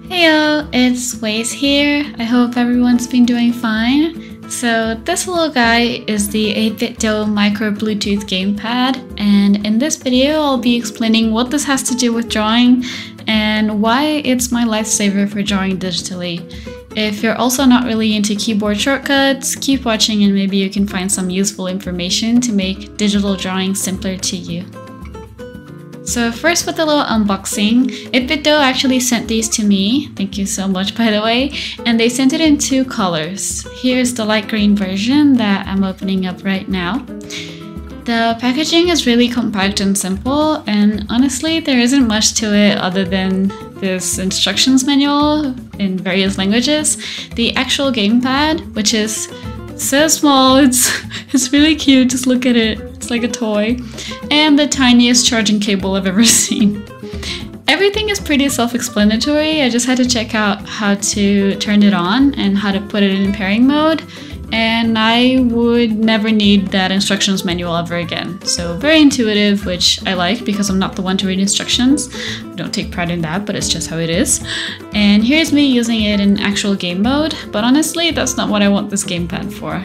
Heyo, it's Waze here. I hope everyone's been doing fine. So this little guy is the 8BitDo micro Bluetooth gamepad, and in this video I'll be explaining what this has to do with drawing and why it's my lifesaver for drawing digitally. If you're also not really into keyboard shortcuts, keep watching and maybe you can find some useful information to make digital drawing simpler to you. So first with a little unboxing, 8BitDo actually sent these to me, thank you so much by the way, and they sent it in two colors. Here's the light green version that I'm opening up right now. The packaging is really compact and simple, and honestly there isn't much to it other than this instructions manual in various languages. The actual gamepad, which is so small, it's really cute, just look at it, it's like a toy, and the tiniest charging cable I've ever seen. Everything is pretty self-explanatory. I just had to check out how to turn it on and how to put it in pairing mode, and I would never need that instructions manual ever again. So very intuitive, which I like because I'm not the one to read instructions. I don't take pride in that, but it's just how it is. And here's me using it in actual game mode, but honestly that's not what I want this gamepad for.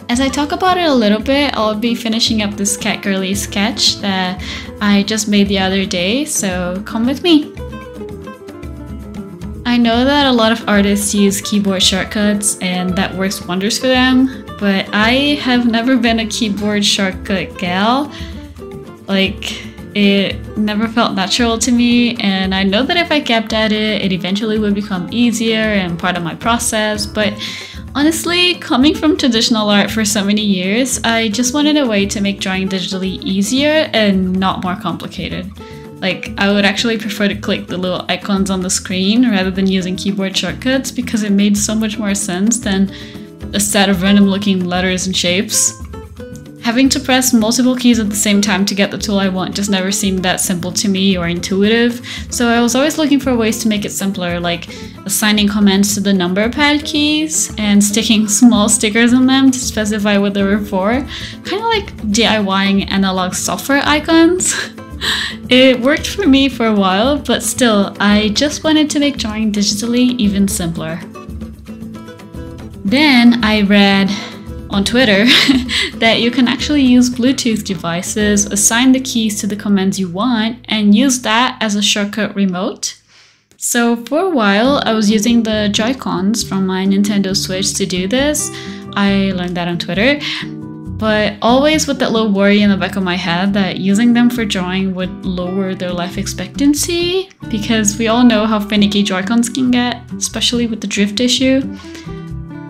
As I talk about it a little bit, I'll be finishing up this cat girly sketch that I just made the other day, so come with me. I know that a lot of artists use keyboard shortcuts and that works wonders for them, but I have never been a keyboard shortcut gal. Like, it never felt natural to me, and I know that if I kept at it, it eventually would become easier and part of my process, but honestly, coming from traditional art for so many years, I just wanted a way to make drawing digitally easier and not more complicated. Like, I would actually prefer to click the little icons on the screen rather than using keyboard shortcuts because it made so much more sense than a set of random looking letters and shapes. Having to press multiple keys at the same time to get the tool I want just never seemed that simple to me or intuitive, so I was always looking for ways to make it simpler, like assigning commands to the number pad keys and sticking small stickers on them to specify what they were for, kind of like DIYing analog software icons. It worked for me for a while, but still, I just wanted to make drawing digitally even simpler. Then I read on Twitter that you can actually use Bluetooth devices, assign the keys to the commands you want, and use that as a shortcut remote. So for a while, I was using the Joy-Cons from my Nintendo Switch to do this. I learned that on Twitter. But always with that little worry in the back of my head that using them for drawing would lower their life expectancy, because we all know how finicky Joy-Cons can get, especially with the drift issue.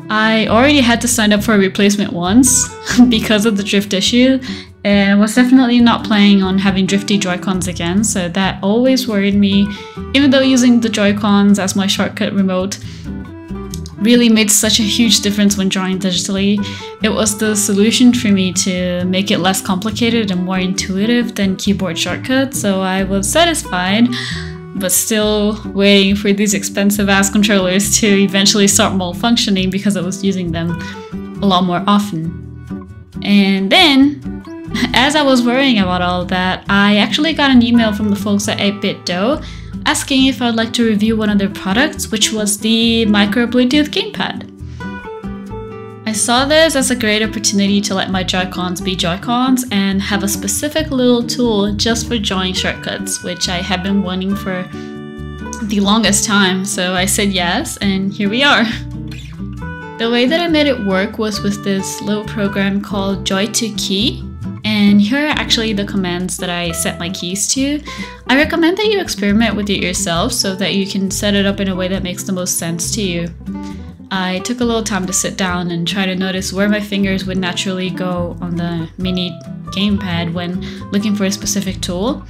I already had to sign up for a replacement once because of the drift issue, and was definitely not planning on having drifty Joy-Cons again, so that always worried me, even though using the Joy-Cons as my shortcut remote really made such a huge difference when drawing digitally. It was the solution for me to make it less complicated and more intuitive than keyboard shortcuts, so I was satisfied, but still waiting for these expensive ass controllers to eventually start malfunctioning because I was using them a lot more often. And then, as I was worrying about all of that, I actually got an email from the folks at 8BitDo asking if I'd like to review one of their products, which was the micro Bluetooth gamepad. I saw this as a great opportunity to let my Joy-Cons be Joy-Cons and have a specific little tool just for drawing shortcuts, which I have been wanting for the longest time, so I said yes, and here we are. The way that I made it work was with this little program called Joy2Key, and here are actually the commands that I set my keys to. I recommend that you experiment with it yourself so that you can set it up in a way that makes the most sense to you. I took a little time to sit down and try to notice where my fingers would naturally go on the Mini Gamepad when looking for a specific tool,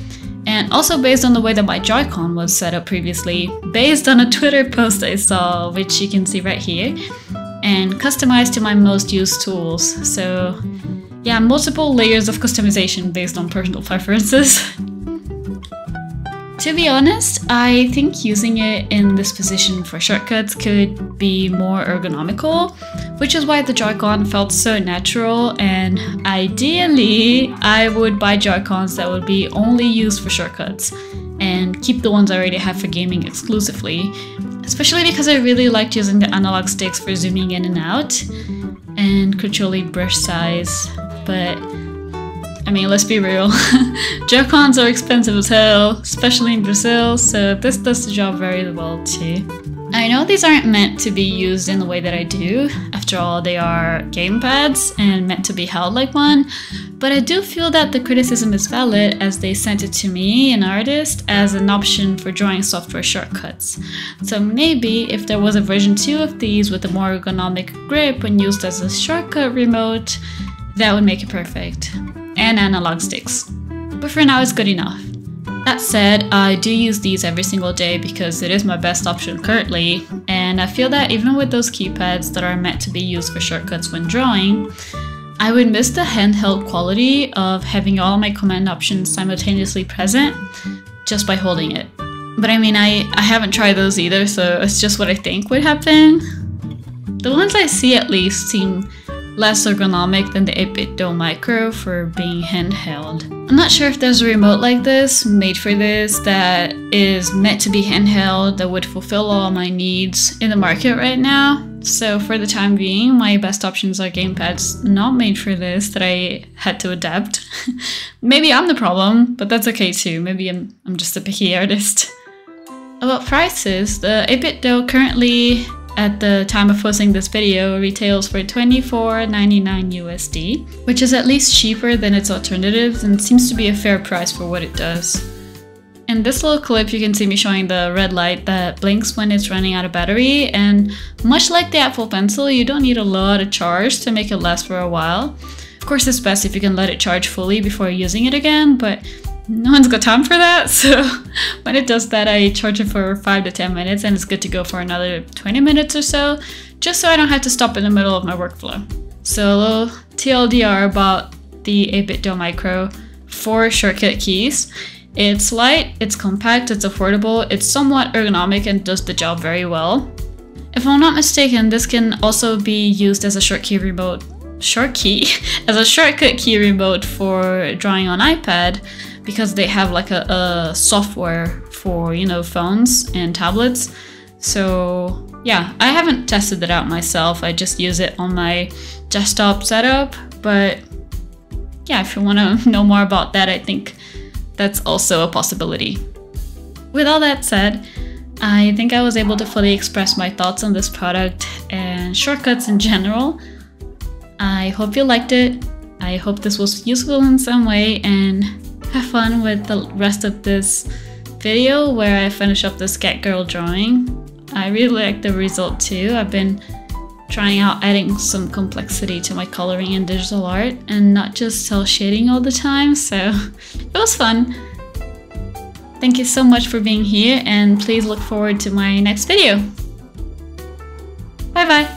and also based on the way that my Joy-Con was set up previously, based on a Twitter post I saw, which you can see right here, and customized to my most used tools. So yeah, multiple layers of customization based on personal preferences. To be honest, I think using it in this position for shortcuts could be more ergonomical, which is why the Joy-Con felt so natural, and ideally I would buy Joy-Cons that would be only used for shortcuts and keep the ones I already have for gaming exclusively, especially because I really liked using the analog sticks for zooming in and out and controlling brush size. But I mean, let's be real, Joy-Cons are expensive as hell, especially in Brazil, so this does the job very well too. I know these aren't meant to be used in the way that I do, after all they are gamepads and meant to be held like one, but I do feel that the criticism is valid as they sent it to me, an artist, as an option for drawing software shortcuts. So maybe if there was a version 2 of these with a more ergonomic grip when used as a shortcut remote, that would make it perfect. And analog sticks. But for now it's good enough. That said, I do use these every single day because it is my best option currently, and I feel that even with those keypads that are meant to be used for shortcuts when drawing, I would miss the handheld quality of having all my command options simultaneously present just by holding it. But I mean, I haven't tried those either, so it's just what I think would happen. The ones I see at least seem less ergonomic than the 8BitDo Micro for being handheld. I'm not sure if there's a remote like this, made for this, that is meant to be handheld, that would fulfill all my needs in the market right now. So for the time being, my best options are gamepads not made for this that I had to adapt. Maybe I'm the problem, but that's okay too. Maybe I'm just a picky artist. About prices, the 8BitDo currently, at the time of posting this video, retails for $24.99 USD, which is at least cheaper than its alternatives and seems to be a fair price for what it does. In this little clip, you can see me showing the red light that blinks when it's running out of battery, and much like the Apple Pencil, you don't need a lot of charge to make it last for a while. Of course, it's best if you can let it charge fully before using it again, but no one's got time for that, so when it does that, I charge it for 5 to 10 minutes and it's good to go for another 20 minutes or so, just so I don't have to stop in the middle of my workflow. So a little TLDR about the 8BitDo Micro for shortcut keys. It's light, it's compact, it's affordable, it's somewhat ergonomic and does the job very well. If I'm not mistaken, this can also be used as a shortcut key remote for drawing on iPad, because they have like a software for, you know, phones and tablets. So yeah, I haven't tested it out myself. I just use it on my desktop setup. But yeah, if you want to know more about that, I think that's also a possibility. With all that said, I think I was able to fully express my thoughts on this product and shortcuts in general. I hope you liked it. I hope this was useful in some way, and have fun with the rest of this video where I finish up this cat girl drawing. I really like the result too. I've been trying out adding some complexity to my coloring and digital art and not just cell shading all the time, so it was fun. Thank you so much for being here, and please look forward to my next video. Bye bye!